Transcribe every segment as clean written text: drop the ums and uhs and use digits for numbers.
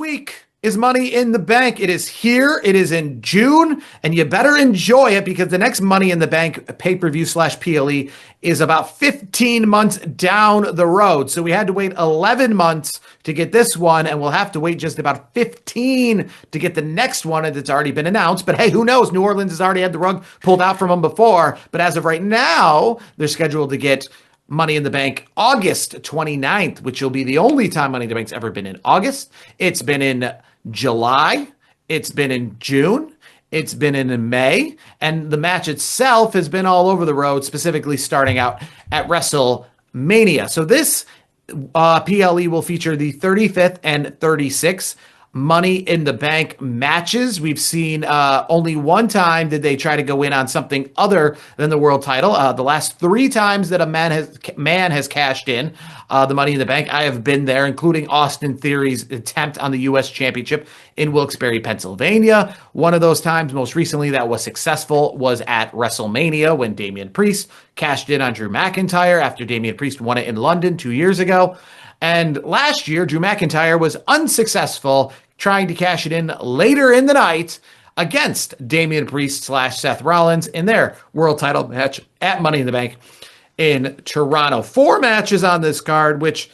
week is Money in the Bank. It is here. It is in June, and you better enjoy it because the next Money in the Bank pay-per-view / PLE is about 15 months down the road. So we had to wait 11 months to get this one, and we'll have to wait just about 15 to get the next one that's already been announced. But hey, who knows? New Orleans has already had the rug pulled out from them before. But as of right now, they're scheduled to get Money in the Bank August 29th, which will be the only time Money in the Bank's ever been in August. It's been in July. It's been in June. It's been in May. And the match itself has been all over the road, specifically starting out at WrestleMania. So this PLE will feature the 35th and 36th Money in the Bank matches. We've seen only one time did they try to go in on something other than the world title. The last 3 times that a man has cashed in the Money in the Bank, I have been there, including Austin Theory's attempt on the U.S. Championship in Wilkes-Barre, Pennsylvania. One of those times, most recently, that was successful was at WrestleMania when Damian Priest cashed in on Drew McIntyre after Damian Priest won it in London 2 years ago. And last year, Drew McIntyre was unsuccessful trying to cash it in later in the night against Damian Priest / Seth Rollins in their world title match at Money in the Bank in Toronto. 4 matches on this card, which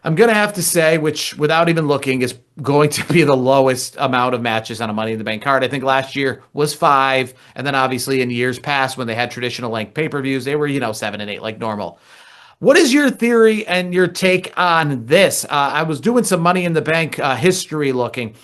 I'm going to have to say, which without even looking is going to be the lowest amount of matches on a Money in the Bank card. I think last year was 5. And then obviously in years past when they had traditional length pay-per-views, they were, 7 and 8 like normal. What is your theory and your take on this? I was doing some Money in the Bank history looking,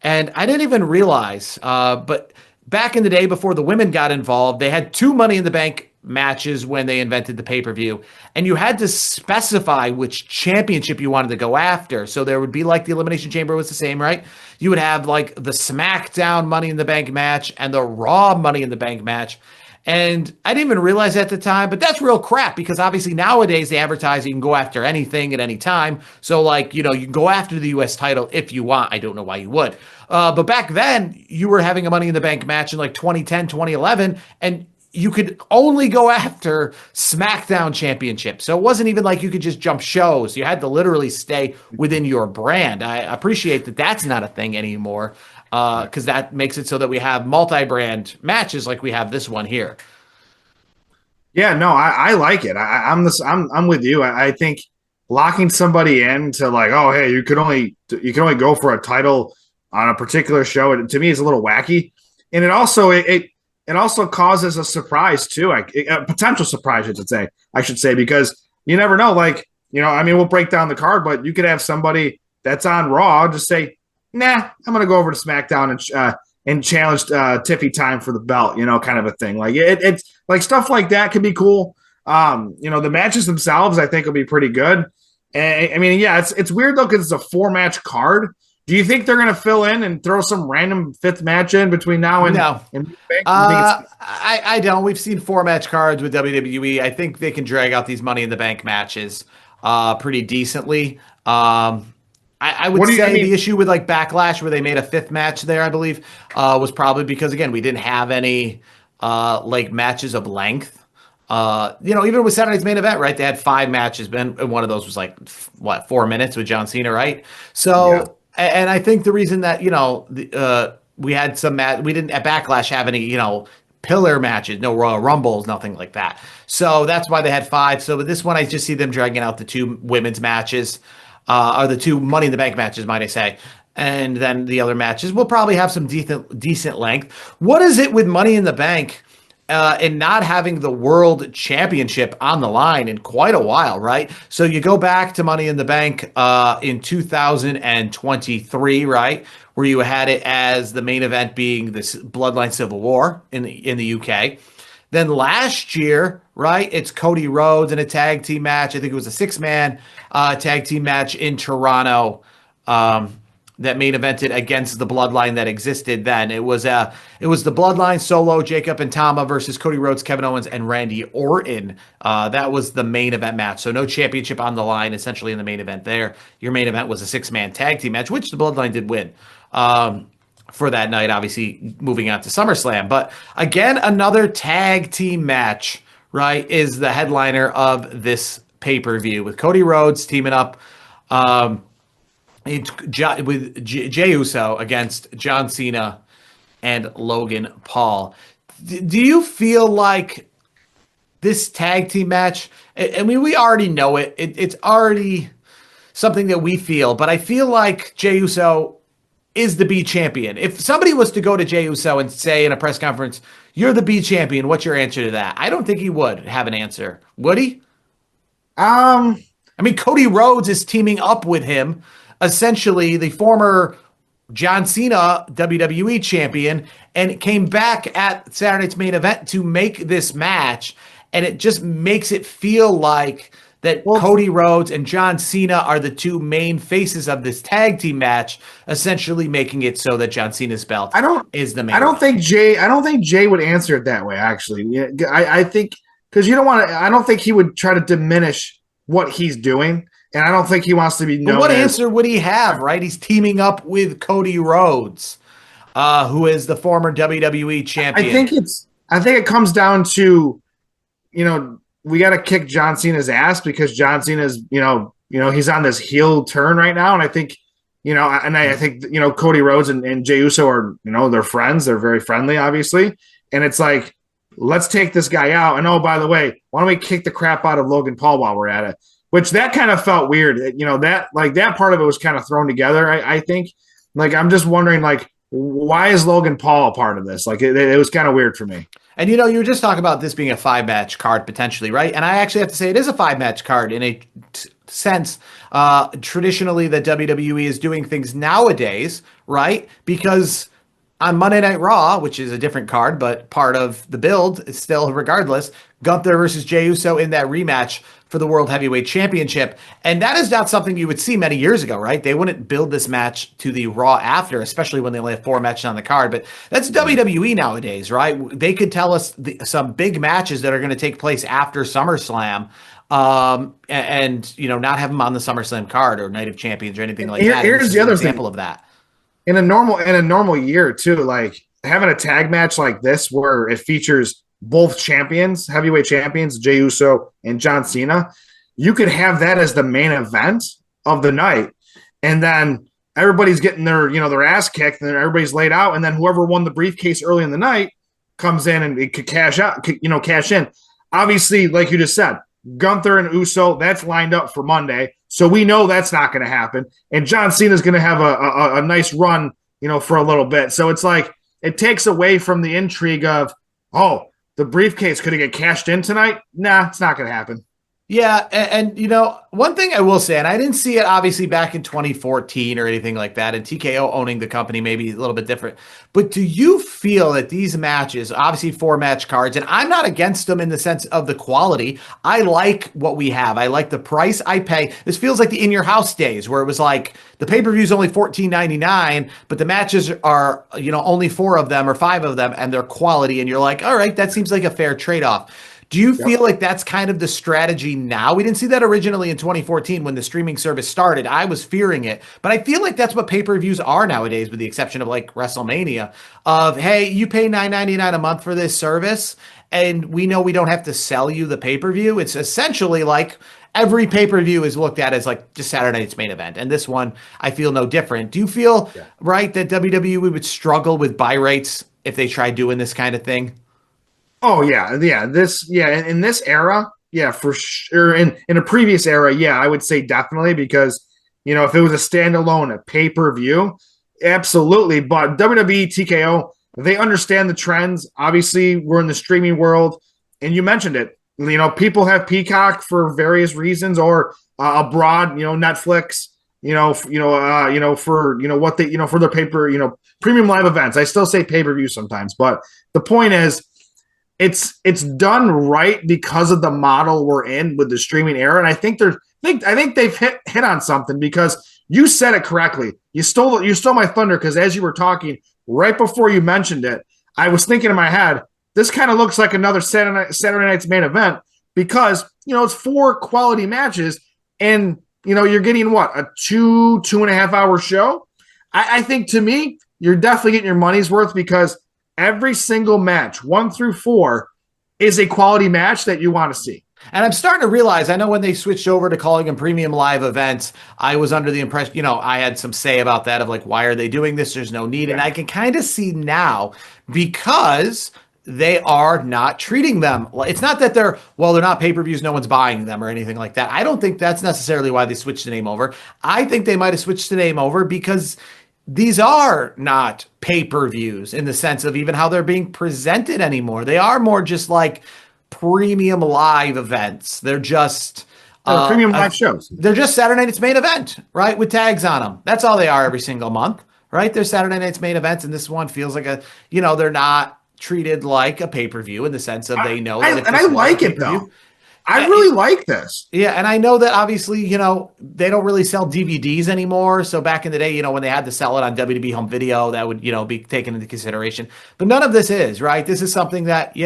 and I didn't even realize, but back in the day before the women got involved, they had 2 Money in the Bank matches when they invented the pay-per-view, and you had to specify which championship you wanted to go after. So there would be like the Elimination Chamber was the same, right? You would have like the SmackDown Money in the Bank match and the Raw Money in the Bank match. And I didn't even realize at the time, but that's real crap because obviously nowadays they advertise you can go after anything at any time. So like, you can go after the U.S. title if you want. I don't know why you would. But back then you were having a Money in the Bank match in like 2010, 2011, and you could only go after SmackDown Championship. So it wasn't even like you could just jump shows. You had to literally stay within your brand. I appreciate that that's not a thing anymore. Because that makes it so that we have multi-brand matches like we have this one here. Yeah, no, I like it. I'm with you. I think locking somebody in to like, oh, hey, you can only go for a title on a particular show. To me, is a little wacky, and it also causes a surprise too, a potential surprise, I should say, because you never know. Like, we'll break down the card, but you could have somebody that's on Raw just say, nah, I'm going to go over to SmackDown and challenge Tiffy Time for the belt, kind of a thing. Like it's like stuff like that could be cool. The matches themselves, I think, will be pretty good. And it's weird though because it's a 4-match card. Do you think they're going to fill in and throw some random 5th match in between now and no? I don't. We've seen 4-match cards with WWE. I think they can drag out these Money in the Bank matches pretty decently. I would say the issue with like Backlash where they made a 5th match there, I believe, was probably because, again, we didn't have any like matches of length. Even with Saturday's Main Event, right? They had 5 matches, and one of those was like, 4 minutes with John Cena, right? So, yeah. And I think the reason that, we had some we didn't at Backlash have any, pillar matches, no Royal Rumbles, nothing like that. So that's why they had 5. So with this one, I just see them dragging out the 2 women's matches. Or the 2 Money in the Bank matches, might I say. And then the other matches will probably have some decent length. What is it with Money in the Bank and not having the World Championship on the line in quite a while, right? So you go back to Money in the Bank in 2023, right? Where you had it as the main event being this Bloodline Civil War in the UK. Then last year, right, it's Cody Rhodes in a tag team match. I think it was a 6-man tag team match in Toronto that main evented against the Bloodline that existed then. It was the Bloodline Solo, Jacob and Tama versus Cody Rhodes, Kevin Owens, and Randy Orton. That was the main event match. So no championship on the line, essentially in the main event there. Your main event was a 6-man tag team match, which the Bloodline did win. For that night, obviously moving on to SummerSlam. But again, another tag team match, right, is the headliner of this pay-per-view with Cody Rhodes teaming up with Jey Uso against John Cena and Logan Paul. Do you feel like this tag team match? I mean, we already know it. It's already something that we feel, but I feel like Jey Uso is the B champion. If somebody was to go to Jey Uso and say in a press conference, "You're the B champion," what's your answer to that? I don't think he would have an answer. Would he? Um, I mean, Cody Rhodes is teaming up with him, essentially the former John Cena WWE champion, and came back at Saturday Night's Main Event to make this match. And it just makes it feel like that well, Cody Rhodes and John Cena are the two main faces of this tag team match, essentially making it so that John Cena's belt is the main. I don't think Jay would answer it that way. Actually, yeah, I think because you don't want to. I don't think he would try to diminish what he's doing, and I don't think he wants to be known. But what answer would he have? Right, he's teaming up with Cody Rhodes, who is the former WWE champion. I think it comes down to, we got to kick John Cena's ass because John Cena's, he's on this heel turn right now. And I think, I think, Cody Rhodes and Jey Uso are, they're friends. They're very friendly, obviously. And it's like, let's take this guy out. And, oh, by the way, why don't we kick the crap out of Logan Paul while we're at it? Which that kind of felt weird. That part of it was kind of thrown together, I think. Like, I'm just wondering, why is Logan Paul a part of this? Like, it was kind of weird for me. And you were just talking about this being a 5-match card potentially, right? And I actually have to say it is a 5-match card in a sense. Traditionally, the WWE is doing things nowadays, right? Because on Monday Night Raw, which is a different card, but part of the build, still regardless, Gunther versus Jey Uso in that rematch for the World Heavyweight Championship. And that is not something you would see many years ago, right? They wouldn't build this match to the Raw after, especially when they only have 4 matches on the card. But that's WWE nowadays, right? They could tell us some big matches that are going to take place after SummerSlam. And not have them on the SummerSlam card or Night of Champions or anything like that. Here's the other example of that. In a normal year too, like having a tag match like this where it features both champions, heavyweight champions, Jey Uso and John Cena, you could have that as the main event of the night, and then everybody's getting their ass kicked, and then everybody's laid out, and then whoever won the briefcase early in the night comes in and it could cash in. Obviously, like you just said, Gunther and Uso, that's lined up for Monday. So we know that's not going to happen. And John Cena is going to have a nice run, for a little bit. So it's like it takes away from the intrigue of, oh, the briefcase, could it get cashed in tonight? Nah, it's not going to happen. Yeah, and one thing I will say, and I didn't see it obviously back in 2014 or anything like that, and TKO owning the company maybe a little bit different, but do you feel that these matches, obviously 4-match cards, and I'm not against them in the sense of the quality, I like what we have. I like the price I pay. This feels like the In Your House days where it was like the pay-per-view is only $14.99, but the matches are, only 4 of them or 5 of them, and they're quality, and you're like, all right, that seems like a fair trade-off. Do you feel like that's kind of the strategy now? We didn't see that originally in 2014 when the streaming service started. I was fearing it, but I feel like that's what pay-per-views are nowadays, with the exception of like WrestleMania, of, hey, you pay $9.99 a month for this service, and we know we don't have to sell you the pay-per-view. It's essentially like every pay-per-view is looked at as like just Saturday Night's Main Event. And this one, I feel no different. Do you feel, right, that WWE would struggle with buy rates if they tried doing this kind of thing? Oh yeah. In this era, for sure. In a previous era, I would say definitely, because if it was a standalone pay-per-view, absolutely. But WWE, TKO, they understand the trends. Obviously, we're in the streaming world, and you mentioned it. People have Peacock for various reasons, or abroad, Netflix. For for their premium live events. I still say pay-per-view sometimes, but the point is, it's done right because of the model we're in with the streaming era, and I think they've hit on something, because you said it correctly. You stole my thunder, because as you were talking right before you mentioned it, I was thinking in my head, this kind of looks like another Saturday Night's Main Event, because it's 4 quality matches, and you're getting what, a 2.5 hour show. I think, to me, you're definitely getting your money's worth, because every single match, 1 through 4, is a quality match that you want to see. And I'm starting to realize, I know when they switched over to calling them premium live events, I was under the impression, I had some say about that of like, why are they doing this? There's no need. And Yeah. I can kind of see now because they are not treating them. It's not that they're not pay-per-views, no one's buying them or anything like that. I don't think that's necessarily why they switched the name over. I think they might have switched the name over because these are not pay-per-views in the sense of even how they're being presented anymore. They are more just like premium live events. They're just The premium live shows. they're just Saturday night's main event, right? With tags on them. That's all they are every single month, right? They're Saturday night's main events, and this one feels like they're not treated like a pay-per-view in the sense of they know that I like it though. I really like this. Yeah, and I know that obviously, they don't really sell DVDs anymore. So back in the day, when they had to sell it on WWE Home Video, that would, be taken into consideration. But none of this is, right? This is something that,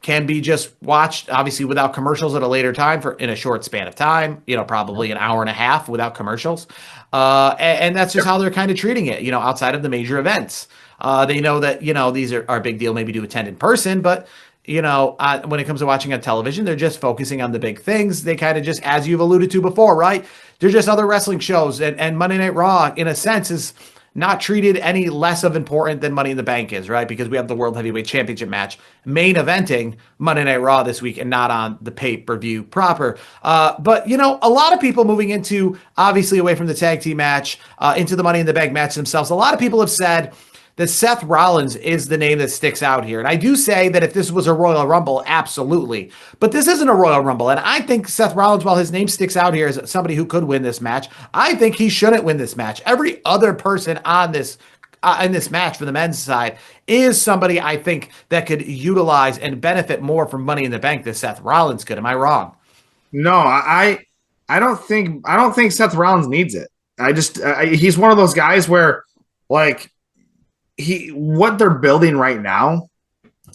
can be just watched obviously without commercials at a later time in a short span of time, probably an hour and a half without commercials. And that's just how they're kind of treating it, outside of the major events. They know that, these are a big deal maybe to attend in person, but when it comes to watching on television, they're just focusing on the big things. They kind of just, as you've alluded to before, right? They're just other wrestling shows, and Monday Night Raw, in a sense, is not treated any less of important than Money in the Bank is, right? Because we have the World Heavyweight Championship match main eventing Monday Night Raw this week and not on the pay-per-view proper. But, a lot of people moving into, obviously away from the tag team match, into the Money in the Bank match themselves, a lot of people have said that Seth Rollins is the name that sticks out here. And I do say that if this was a Royal Rumble, absolutely. But this isn't a Royal Rumble. And I think Seth Rollins, while his name sticks out here as somebody who could win this match, I think he shouldn't win this match. Every other person on this in this match for the men's side is somebody I think that could utilize and benefit more from Money in the Bank than Seth Rollins could. Am I wrong? No, I don't think Seth Rollins needs it. He's one of those guys where like what they're building right now,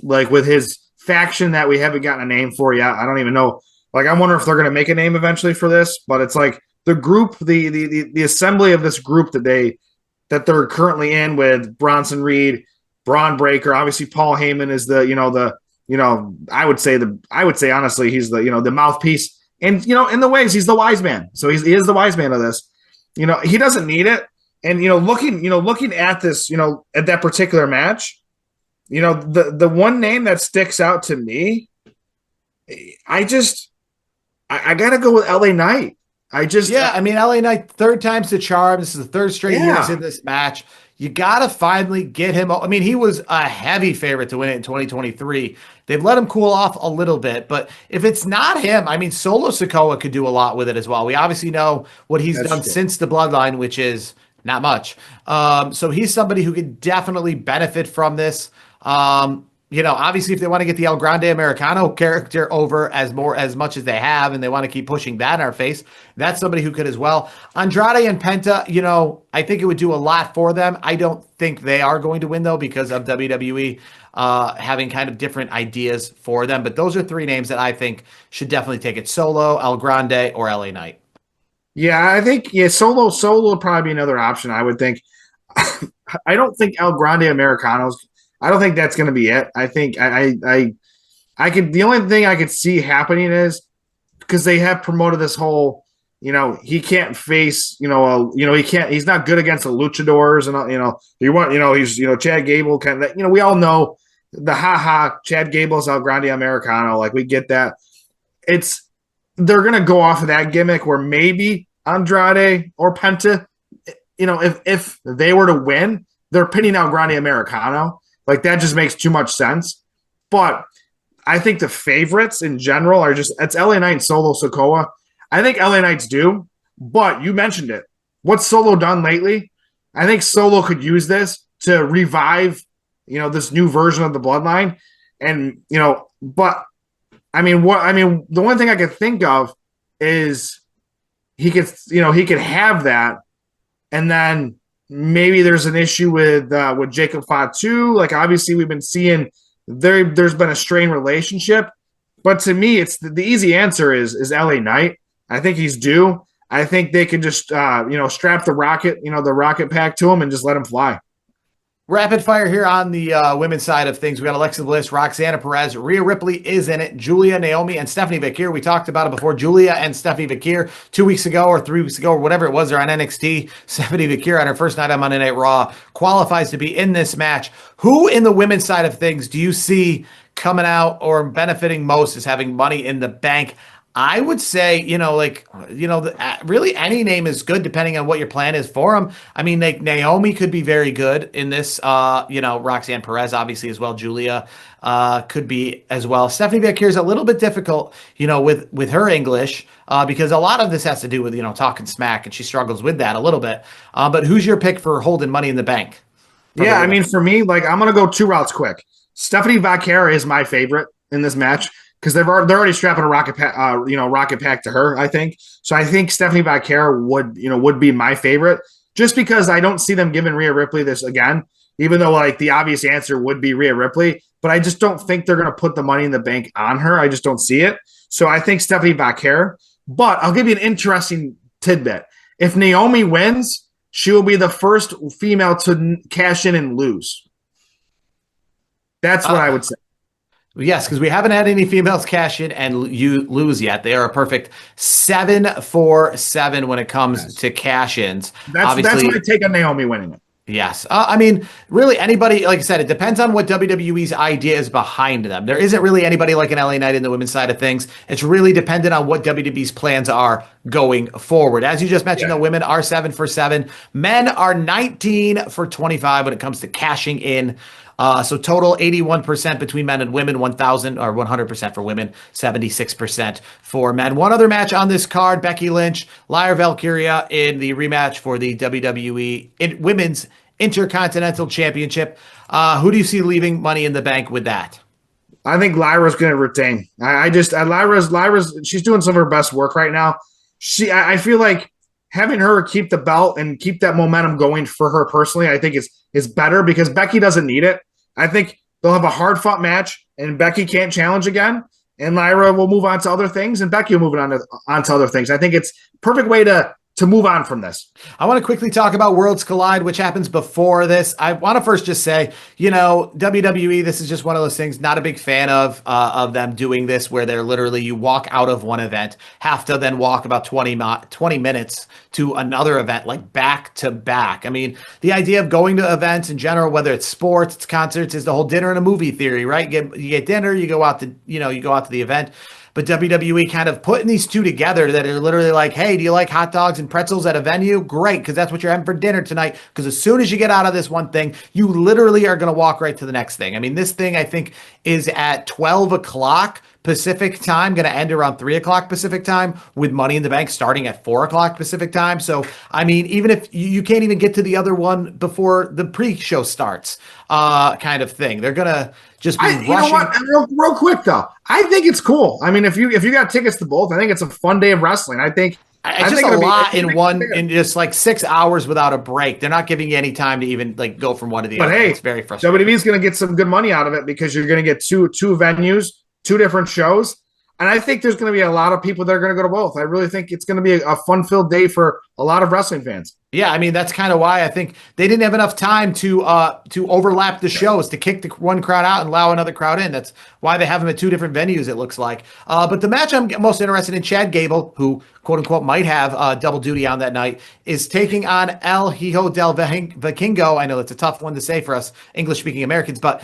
like with his faction that we haven't gotten a name for yet. I don't even know. Like, I wonder if they're going to make a name eventually for this, but it's like the group, the assembly of this group that they're currently in with Bronson Reed, Braun Breaker. Obviously, Paul Heyman is I would say honestly, he's the mouthpiece, and in the ways he's the wise man. So he is the wise man of this. He doesn't need it. And looking at this, at that particular match, the one name that sticks out to me, I gotta go with LA Knight. LA Knight, third time's the charm. This is the third straight year he's in this match. You gotta finally get him. I mean, he was a heavy favorite to win it in 2023. They've let him cool off a little bit, but if it's not him, I mean, Solo Sikoa could do a lot with it as well. We obviously know what he's done since the Bloodline, which is not much. So he's somebody who could definitely benefit from this. Obviously, if they want to get the El Grande Americano character over as much as they have, and they want to keep pushing that in our face, that's somebody who could as well. Andrade and Penta, I think it would do a lot for them. I don't think they are going to win, though, because of WWE having kind of different ideas for them. But those are three names that I think should definitely take it: Solo, El Grande, or LA Knight. Yeah, I think Solo would probably be another option. I would think. I don't think El Grande Americanos. I don't think that's going to be it. I think I could. The only thing I could see happening is because they have promoted this whole. He can't face. He can't. He's not good against the luchadors, and he's Chad Gable kind of. We all know the Chad Gable's El Grande Americano. Like, we get that. They're going to go off of that gimmick where maybe Andrade or Penta, if they were to win, they're pinning out Grande Americano. Like, that just makes too much sense. But I think the favorites in general it's LA Knight and Solo Sikoa. I think LA Knight's due, but you mentioned it. What's Solo done lately? I think Solo could use this to revive, this new version of the Bloodline. And, but the one thing I could think of is he could have that, and then maybe there's an issue with Jacob Fatu. Like, obviously, we've been seeing there's been a strained relationship, but to me, it's the easy answer is LA Knight. I think he's due. I think they can just strap the rocket pack to him and just let him fly. Rapid fire here on the women's side of things. We got Alexa Bliss, Roxana Perez, Rhea Ripley is in it, Julia, Naomi, and Stephanie Vakir. We talked about it before. Julia and Stephanie Vakir 2 weeks ago or 3 weeks ago or whatever it was, they're on NXT. Stephanie Vakir on her first night on Monday Night Raw qualifies to be in this match. Who in the women's side of things do you see coming out or benefiting most as having money in the bank? I would say, really any name is good depending on what your plan is for them. I mean, like Naomi could be very good in this. Roxanne Perez obviously as well. Julia could be as well. Stephanie Vakir is a little bit difficult, with her English because a lot of this has to do with talking smack, and she struggles with that a little bit. But who's your pick for holding money in the bank? Yeah, I mean, for me, like I'm gonna go two routes quick. Stephanie Vakir is my favorite in this match because they're already strapping a rocket pack to her. I think so. I think Stephanie Vakir would be my favorite just because I don't see them giving Rhea Ripley this again. Even though like the obvious answer would be Rhea Ripley, but I just don't think they're going to put the money in the bank on her. I just don't see it. So I think Stephanie Vakir. But I'll give you an interesting tidbit. If Naomi wins, she will be the first female to cash in and lose. That's what I would say. Yes, because we haven't had any females cash in and you lose yet. They are a perfect 7-4-7 when it comes to cash-ins. That's my take on Naomi winning it. Yes. I mean, really anybody, like I said, it depends on what WWE's idea is behind them. There isn't really anybody like an LA Knight in the women's side of things. It's really dependent on what WWE's plans are going forward. As you just mentioned, the women are 7-for-7. Men are 19-for-25 when it comes to cashing in. So total 81% between men and women, 1,000 or 100% for women, 76% for men. One other match on this card, Becky Lynch, Lyra Valkyria in the rematch for the WWE Women's Intercontinental Championship. Who do you see leaving money in the bank with that? I think Lyra's going to retain. Lyra's she's doing some of her best work right now. I feel like having her keep the belt and keep that momentum going for her personally, I think is better because Becky doesn't need it. I think they'll have a hard-fought match, and Becky can't challenge again, and Lyra will move on to other things, and Becky will move on to other things. I think it's a perfect way to move on from this. I want to quickly talk about Worlds Collide, which happens before this. I want to first just say, WWE, this is just one of those things, not a big fan of them doing this where they're literally, you walk out of one event, have to then walk about 20 minutes to another event, like back to back. I mean, the idea of going to events in general, whether it's sports, it's concerts, is the whole dinner and a movie theory, right? You get dinner, you go out to the event. But WWE kind of putting these two together that are literally like, hey, do you like hot dogs and pretzels at a venue? Great, because that's what you're having for dinner tonight. Because as soon as you get out of this one thing, you literally are going to walk right to the next thing. I mean, this thing, I think, is at 12 o'clock Pacific time, going to end around 3 o'clock Pacific time, with Money in the Bank starting at 4 o'clock Pacific time. So, I mean, even if you can't even get to the other one before the pre-show starts, kind of thing. They're going to just be rushing. You know what? Real quick, though. I think it's cool. I mean, if you got tickets to both, I think it's a fun day of wrestling. I think it's just a lot in just like 6 hours without a break. They're not giving you any time to even like go from one to the other. But hey, it's very frustrating. WWE's going to get some good money out of it because you're going to get two venues, 2 different shows. And I think there's going to be a lot of people that are going to go to both. I really think it's going to be a fun-filled day for a lot of wrestling fans. Yeah, I mean, that's kind of why I think they didn't have enough time to overlap the shows, to kick the one crowd out and allow another crowd in. That's why they have them at 2 different venues, it looks like. But the match I'm most interested in, Chad Gable, who, quote-unquote, might have double duty on that night, is taking on El Hijo del Vikingo. I know that's a tough one to say for us English-speaking Americans, but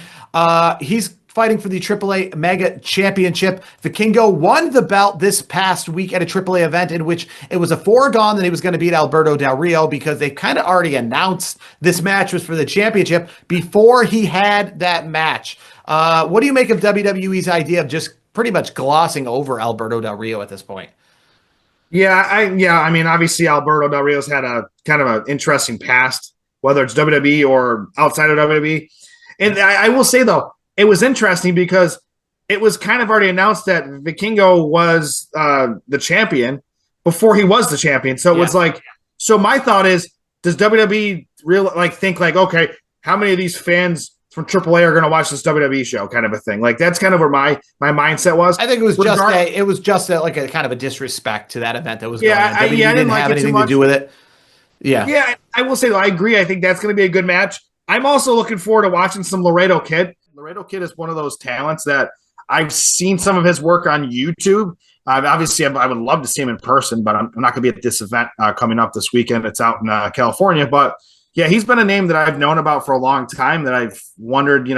he's fighting for the AAA Mega Championship. Vikingo won the belt this past week at a AAA event in which it was a foregone that he was going to beat Alberto Del Rio because they kind of already announced this match was for the championship before he had that match. What do you make of WWE's idea of just pretty much glossing over Alberto Del Rio at this point? I mean, obviously Alberto Del Rio's had a kind of an interesting past, whether it's WWE or outside of WWE. And I will say, though, it was interesting because it was kind of already announced that Vikingo was the champion before he was the champion. So it was like, so my thought is, does WWE think okay, how many of these fans from AAA are going to watch this WWE show, kind of a thing? Like that's kind of where my mindset was. I think it was just like a kind of a disrespect to that event that was going on. WWE I didn't have anything to do with it. Yeah, I will say though, I agree. I think that's going to be a good match. I'm also looking forward to watching some Laredo Kid. Laredo Kid is one of those talents that I've seen some of his work on YouTube. Obviously, I would love to see him in person, but I'm not going to be at this event coming up this weekend. It's out in California. But yeah, he's been a name that I've known about for a long time that I've wondered,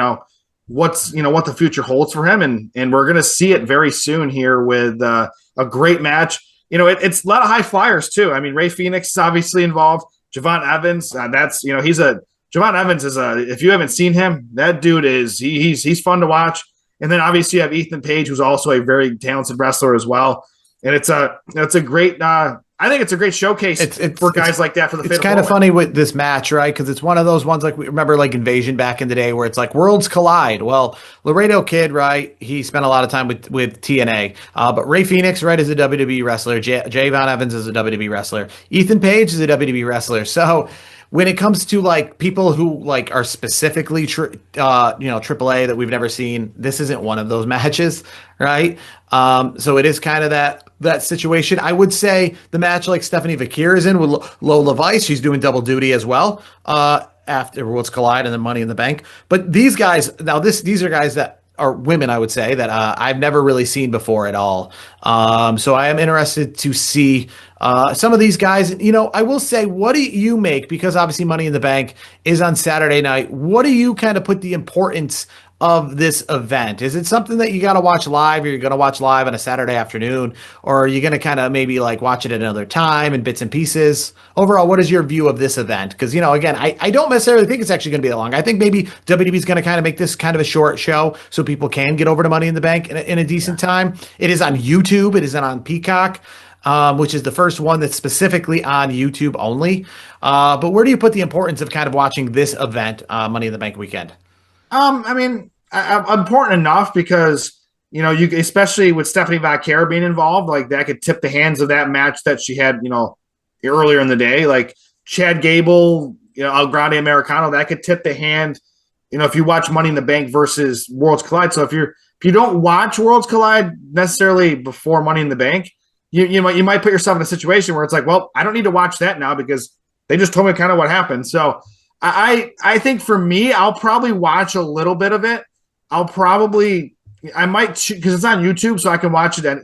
what the future holds for him. And we're going to see it very soon here with a great match. It's a lot of high flyers too. I mean, Ray Phoenix is obviously involved. Javon Evans, Javon Evans is if you haven't seen him, that dude he's fun to watch. And then obviously you have Ethan Page, who's also a very talented wrestler as well. And it's a great I think it's a great showcase for guys like that for the. It's kind of funny with this match, right? Because it's one of those ones like we remember like Invasion back in the day where it's like worlds collide. Well, Laredo Kid, right? He spent a lot of time with TNA, but Ray Phoenix, right, is a WWE wrestler. Javon Evans is a WWE wrestler. Ethan Page is a WWE wrestler. So when it comes to like people who like are specifically AAA that we've never seen, this isn't one of those matches, right? So it is kind of that situation. I would say the match like Stephanie Vakir is in with Lola Vice. She's doing double duty as well after Worlds Collide and then Money in the Bank. But these guys, now these are guys that are women, I would say, that I've never really seen before at all. So I am interested to see some of these guys. I will say, what do you make? Because obviously Money in the Bank is on Saturday night. What do you kind of put the importance of this event? Is it something that you got to watch live, or you're going to watch live on a Saturday afternoon, or are you going to kind of maybe like watch it at another time in bits and pieces? Overall, what is your view of this event? Because, again, I don't necessarily think it's actually going to be that long. I think maybe WWE is going to kind of make this kind of a short show so people can get over to Money in the Bank in a decent time. It is on YouTube. It isn't on Peacock. Which is the first one that's specifically on YouTube only. But where do you put the importance of kind of watching this event, Money in the Bank weekend? I mean, important enough because you especially with Stephanie Vakir being involved, like that could tip the hands of that match that she had, earlier in the day, like Chad Gable, El Grande Americano, that could tip the hand. If you watch Money in the Bank versus Worlds Collide, so if you don't watch Worlds Collide necessarily before Money in the Bank, you might put yourself in a situation where it's like, well, I don't need to watch that now because they just told me kind of what happened. So I think for me, I'll probably watch a little bit of it. I might, because it's on YouTube, so I can watch it at,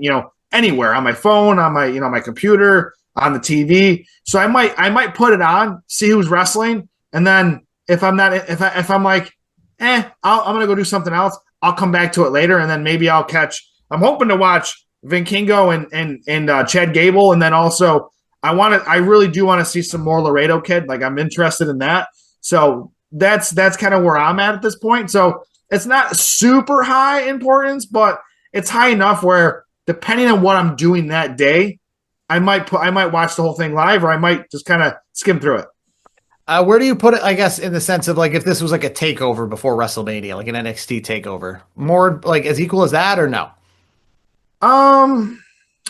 anywhere on my phone, on my, my computer, on the TV. So I might put it on, see who's wrestling. And then if I'm like, I'm going to go do something else, I'll come back to it later. And then maybe I'm hoping to watch Vinkingo and Chad Gable. And then also I really do want to see some more Laredo Kid. Like I'm interested in that. So that's kind of where I'm at this point. So it's not super high importance, but it's high enough where depending on what I'm doing that day, I might watch the whole thing live, or I might just kind of skim through it. Where do you put it, I guess, in the sense of like if this was like a takeover before WrestleMania, like an NXT takeover, more like as equal as that or no?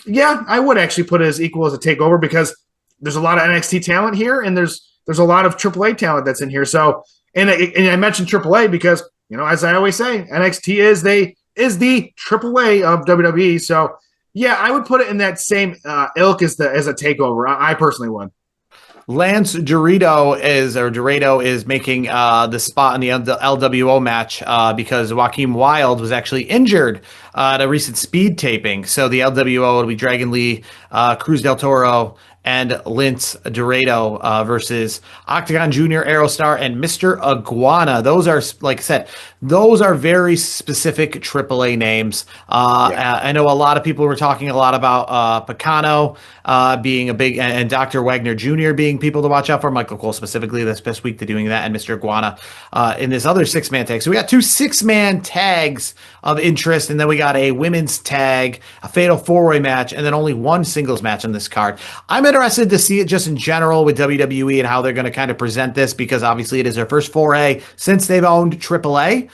Yeah, I would actually put it as equal as a takeover because there's a lot of NXT talent here, and there's a lot of AAA talent that's in here. So, and I mentioned AAA because as I always say, NXT is the AAA of WWE. So, yeah, I would put it in that same ilk as a takeover. I personally would. Lance Dorado is making the spot in the LWO match because Joaquin Wilde was actually injured at a recent speed taping. So the LWO will be Dragon Lee, Cruz del Toro, and Lance Dorado versus Octagon Jr., Aerostar, and Mr. Iguana. Those are, like I said, those are very specific AAA names. I know a lot of people were talking a lot about Picano being a big, and Dr. Wagner Jr. being people to watch out for. Michael Cole specifically this week to doing that, and Mr. Iguana in this other 6-man tag. So we got 2 6-man tags of interest, and then we got a women's tag, a fatal 4-way match, and then only 1 singles match on this card. I'm interested to see it just in general with WWE and how they're going to kind of present this because obviously it is their first foray since they've owned AAA.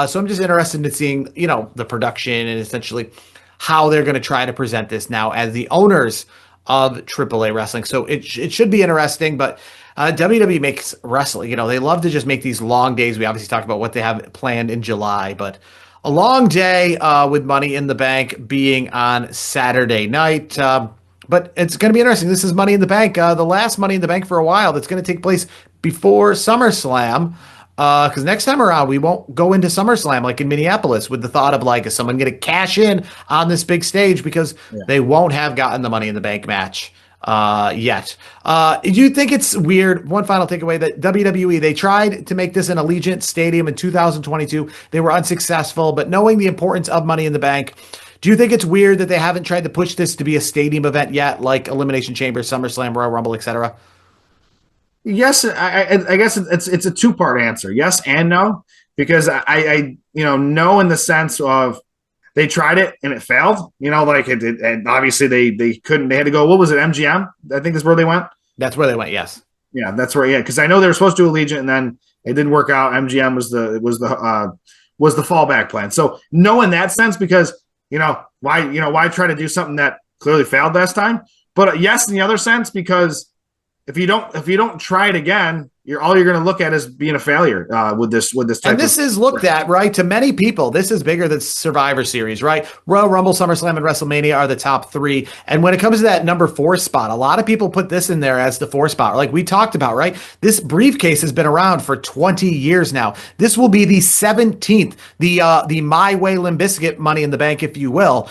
So I'm just interested in seeing, the production and essentially how they're going to try to present this now as the owners of AAA wrestling. So it should be interesting, but WWE makes wrestling, they love to just make these long days. We obviously talked about what they have planned in July, but a long day with Money in the Bank being on Saturday night. But it's going to be interesting. This is Money in the Bank, the last Money in the Bank for a while. That's going to take place before SummerSlam. Because next time around, we won't go into SummerSlam like in Minneapolis with the thought of like, is someone going to cash in on this big stage because Yeah. they won't have gotten the Money in the Bank match yet. Do you think it's weird? One final takeaway that WWE, they tried to make this an Allegiant Stadium in 2022. They were unsuccessful, but knowing the importance of Money in the Bank, do you think it's weird that they haven't tried to push this to be a stadium event yet, like Elimination Chamber, SummerSlam, Royal Rumble, etc.? Yes, I guess it's a two-part answer. Yes and no, because I know in the sense of they tried it and it failed. Like and obviously they couldn't. They had to go. What was it? MGM. I think that's where they went. That's where they went. Yes. Yeah, that's where. Yeah, because I know they were supposed to do Allegiant and then it didn't work out. MGM was the fallback plan. So no, in that sense, because why try to do something that clearly failed last time? But yes, in the other sense, because if you don't try it again, all you're going to look at is being a failure with this type. And this is looked at, right, to many people. This is bigger than Survivor Series, right? Royal Rumble, SummerSlam, and WrestleMania are the top three. And when it comes to that number 4 spot, a lot of people put this in there as the 4 spot, like we talked about, right? This briefcase has been around for 20 years now. This will be the 17th, the My Way Limp Bizkit Money in the Bank, if you will,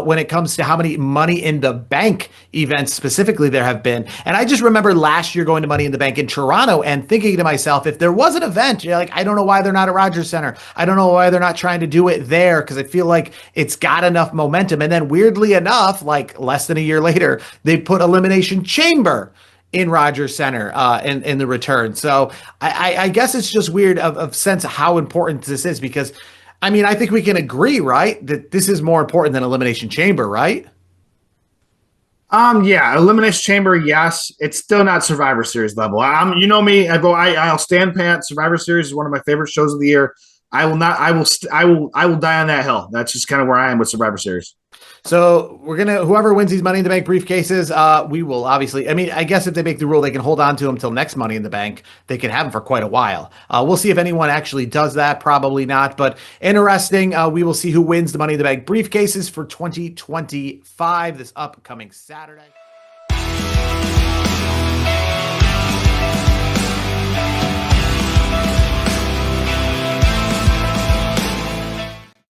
when it comes to how many Money in the Bank events specifically there have been. And I just remember last year going to Money in the Bank in Toronto and thinking to myself, if there was an event, like, I don't know why they're not at Rogers Center. I don't know why they're not trying to do it there, because I feel like it's got enough momentum. And then weirdly enough, like less than a year later, they put Elimination Chamber in Rogers Center in the return. So I guess it's just weird of sense of how important this is, because I mean, I think we can agree, right, that this is more important than Elimination Chamber, right? Yeah, Elimination Chamber, yes. It's still not Survivor Series level. You know me. I'll stand pat. Survivor Series is one of my favorite shows of the year. I will not. I will die on that hill. That's just kind of where I am with Survivor Series. So whoever wins these Money in the Bank briefcases, we will obviously. I mean, I guess if they make the rule, they can hold on to them till next Money in the Bank. They can have them for quite a while. We'll see if anyone actually does that. Probably not, but interesting. We will see who wins the Money in the Bank briefcases for 2025 this upcoming Saturday.